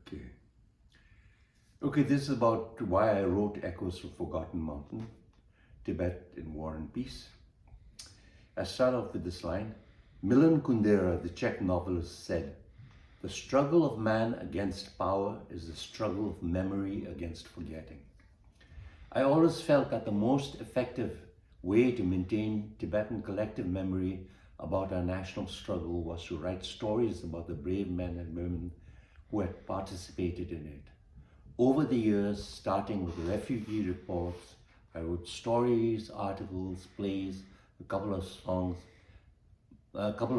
Okay. Okay, this is about why I wrote Echoes of Forgotten Mountain, Tibet in War and Peace. I start off with this line. Milan Kundera, the Czech novelist, said, "The struggle of man against power is the struggle of memory against forgetting." I always felt that the most effective way to maintain Tibetan collective memory about our national struggle was to write stories about the brave men and women who had participated in it. Over the years, starting with the refugee reports, I wrote stories, articles, plays, a couple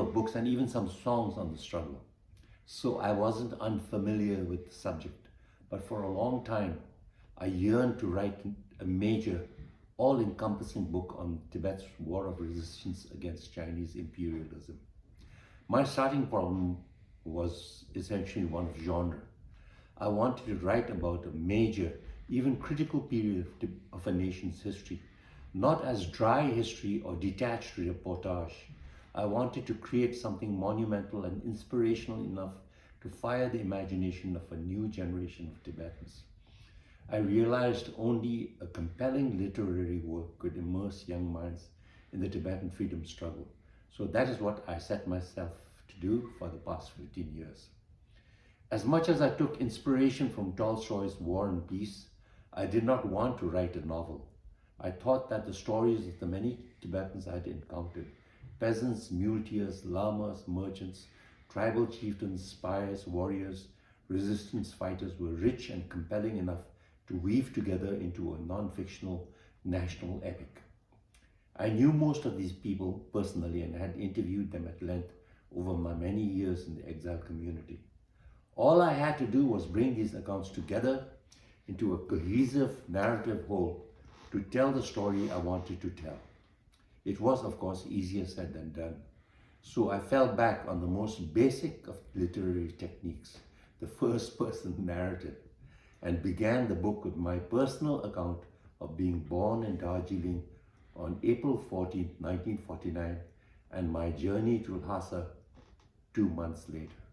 of books, and even some songs on the struggle. So I wasn't unfamiliar with the subject, but for a long time, I yearned to write a major, all-encompassing book on Tibet's war of resistance against Chinese imperialism. My starting problem was essentially one of genre. I wanted to write about a major, even critical period of a nation's history, not as dry history or detached reportage. I wanted to create something monumental and inspirational enough to fire the imagination of a new generation of Tibetans. I realized only a compelling literary work could immerse young minds in the Tibetan freedom struggle. So that is what I set myself to do for the past 15 years. As much as I took inspiration from Tolstoy's War and Peace, I did not want to write a novel. I thought that the stories of the many Tibetans I had encountered, peasants, muleteers, lamas, merchants, tribal chieftains, spies, warriors, resistance fighters, were rich and compelling enough to weave together into a non-fictional national epic. I knew most of these people personally and had interviewed them at length over my many years in the exile community. All I had to do was bring these accounts together into a cohesive narrative whole to tell the story I wanted to tell. It was, of course, easier said than done. So I fell back on the most basic of literary techniques, the first-person narrative, and began the book with my personal account of being born in Darjeeling on April 14, 1949, and my journey to Lhasa 2 months later.